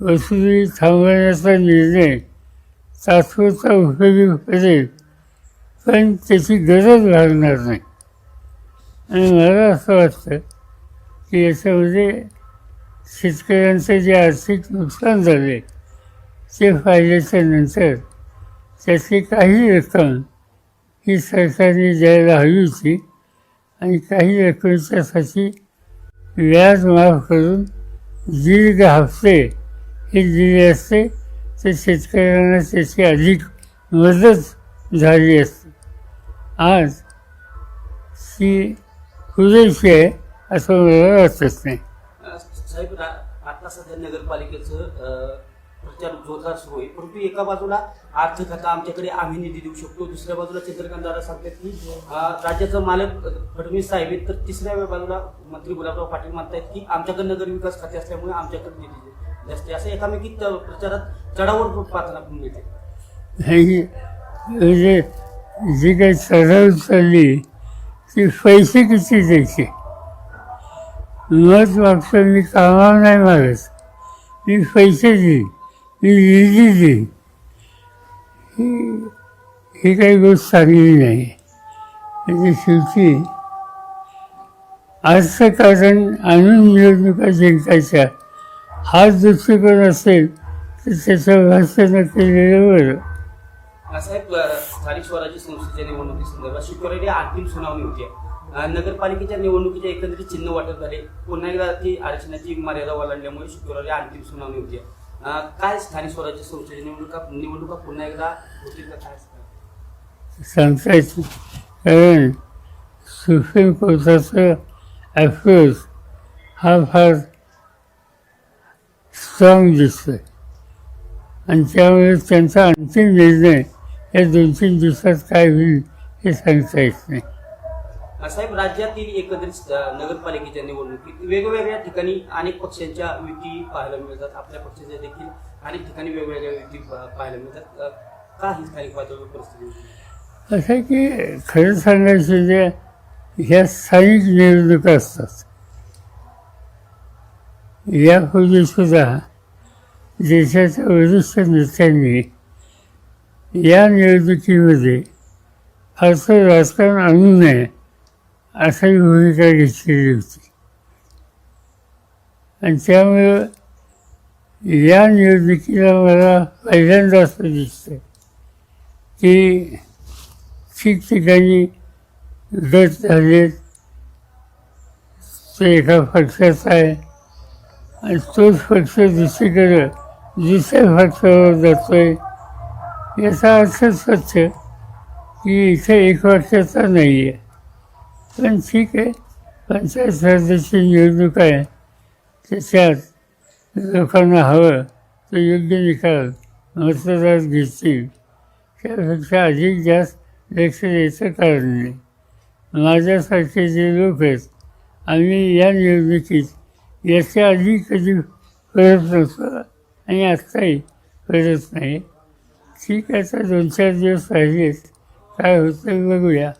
वसुली थांबवण्याचा निर्णय तात्पुरता उपयोगी पडेल, पण त्याची गरज लागणार नाही. आणि मला असं वाटतं की याच्यामध्ये शेतकऱ्यांचं जे आर्थिक नुकसान झाले ते फायद्याच्या नंतर त्यातली काही रक्कम ही सरकारने द्यायला हवी होती आणि काही रकमेच्यासाठी व्याज माफ करून दीर्घ हप्ते हे दिले असते तर शेतकऱ्यांना त्याची अधिक मदत झाली असते. आज ही पुरेशी आहे असं मला वाटत नाही. साहेब, आता सध्या नगरपालिकेचं प्रचार जोरदार सुरू आहे, परंतु एका बाजूला आर्थिक खाता आमच्याकडे आम्ही निधी देऊ शकतो, दुसऱ्या बाजूला चंद्रकांत दादा सांगतात की राज्याचा मालक फडणवीस साहेब आहेत, तर तिसऱ्या बाजूला मंत्री गुलाबराव पाटील म्हणतात की आमच्याकडे नगर विकास खाते असल्यामुळे आमच्याकडे निधी जास्त, असं एकामेकी प्रचारात चढावर पाहताना पण मिळते. म्हणजे जी काही चढाव चालली ती पैसे किती द्यायचे मत मागतो. मी कामावर नाही मागत, मी पैसे देईन, मी निधी देईन. ही काही गोष्ट चांगली नाही. म्हणजे शेवटी अर्थकारण आणून निवडणुका जिंकायच्या हा दृष्टिकोन असेल तर त्याचं भाषण केलेलं बरं. साहेब, स्थानिक स्वराज्य संस्थेच्या निवडणुकीसंदर्भात शुक्रवारी अंतिम सुनावणी होती. नगरपालिकेच्या निवडणुकीच्या एकंदरीत चिन्ह वाटप झाले, पुन्हा एकदा ती आरक्षणाची मर्यादा ओलांडल्यामुळे शुक्रवारी अंतिम सुनावणी होती. काय स्थानिक स्वराज्य संस्थेच्या निवडणुका पुन्हा एकदा होतील का, काय सांगता येत नाही. कारण सुप्रीम कोर्टाचा अप्रोच हा फार स्ट्रॉंग दिसतोय आणि त्यामुळे त्यांचा अंतिम निर्णय या 2-3 दिवसात काय होईल हे सांगता येत नाही. साहेब, राज्यातील एकंदरीत नगरपालिकेच्या निवडणुकीत वेगवेगळ्या ठिकाणी अनेक पक्षांच्या युती पाहायला मिळतात, आपल्या पक्षाच्या देखील अनेक ठिकाणी वेगवेगळ्या युती पाहायला मिळतात. का ही स्थानिक पातळीवर परिस्थिती? असं आहे की खरं सांगायचं जे ह्या स्थानिक निवडणुका असतात यापूर्वी सुद्धा देशाच्या वरिष्ठ नेत्यांनी या निवडणुकीमध्ये फारसं राजकारण आणू नये अशी भूमिका घेतलेली होती. आणि त्यामुळं या निवडणुकीला मला पहिल्यांदा असं दिसतं की ठिकठिकाणी गट झालेत, तो एका पक्षाचा आहे आणि तोच पक्ष दुसरीकडं दुसऱ्या पक्षावर जातोय. याचा अर्थ स्वच्छ की इथे एक पक्षाचा नाही आहे. पण ठीक आहे, पंचायत समितीची निवडणूक आहे, त्याच्यात लोकांना हवं तर योग्य निकाल मतदार घेतील, त्यापेक्षा अधिक जास्त लक्ष द्यायचं कारण नाही. माझ्यासारखे जे लोक आहेत आम्ही या निवडणुकीत याच्या आधी कधी करत नव्हतो आणि आत्ताही करत नाही. ठीक आहे, आता 2-4 दिवस राहिलेत, काय होतं बघूया.